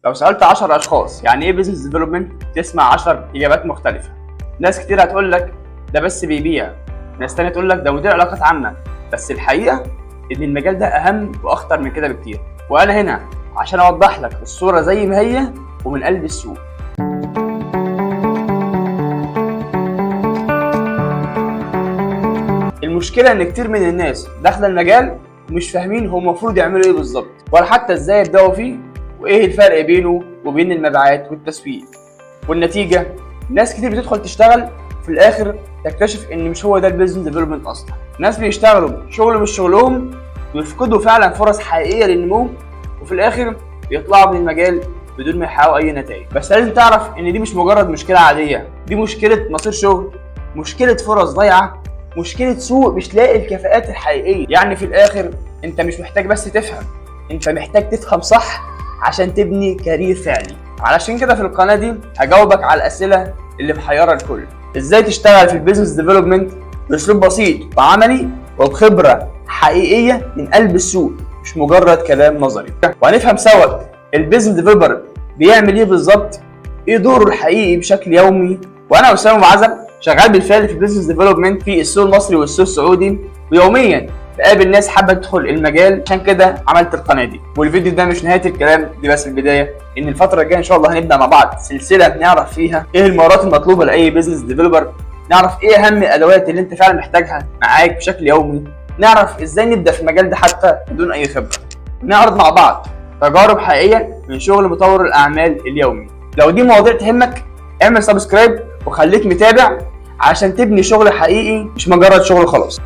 لو سألت 10 أشخاص يعني إيه بيزنس ديفلوبمنت تسمع 10 إجابات مختلفة. ناس كتير هتقول لك ده بس بيبيع، ناس تانية تقول لك ده مدير علاقات عامة، بس الحقيقة إن المجال ده أهم وأخطر من كده بكتير، وأنا هنا عشان أوضح لك الصورة زي ما هي ومن قلب السوق. المشكلة إن كتير من الناس داخلة المجال مش فاهمين هم المفروض يعملوا إيه بالظبط، ولا حتى إزاي يبدأوا فيه، وإيه الفرق بينه وبين المبيعات والتسويق. والنتيجة ناس كتير بتدخل تشتغل في الآخر تكتشف إن مش هو ده البيزنس ديفلوبمنت أصلا. ناس بيشتغلوا شغل مش شغلهم ويفقدوا فعلا فرص حقيقية للنمو، وفي الآخر بيطلعوا من المجال بدون ما يحققوا أي نتائج. بس لازم تعرف إن دي مش مجرد مشكلة عادية، دي مشكلة مصير شغل، مشكلة فرص ضايعة، مشكلة سوق مش لاقي الكفاءات الحقيقية. يعني في الآخر أنت مش محتاج بس تفهم، أنت محتاج تفهم صح عشان تبني كارير فعلي. علشان كده في القناة دي هجاوبك على الأسئلة اللي محيرة الكل. إزاي تشتغل في البيزنس ديفلوبمنت بأسلوب بسيط وعملي وبخبرة حقيقية من قلب السوق، مش مجرد كلام نظري. وهنفهم سوا البيزنس ديفلوبر بيعمل إيه بالظبط، إيه دوره الحقيقي بشكل يومي. وأنا أسامة عزب شغال بالفعل في البيزنس ديفلوبمنت في السوق المصري والسوق السعودي، ويوميا بقابل ناس حابه تدخل المجال، عشان كده عملت القناه دي. والفيديو ده مش نهايه الكلام، دي بس البدايه، ان الفتره الجايه ان شاء الله هنبدا مع بعض سلسله نعرف فيها ايه المهارات المطلوبه لاي بيزنس ديفلوبر، نعرف ايه اهم الادوات اللي انت فعلا محتاجها معاك بشكل يومي، نعرف ازاي نبدا في المجال ده حتى بدون اي خبره، نعرض مع بعض تجارب حقيقيه من شغل مطور الاعمال اليومي. لو دي مواضيع تهمك اعمل سبسكرايب وخليك متابع عشان تبني شغل حقيقي مش مجرد شغل خلاص.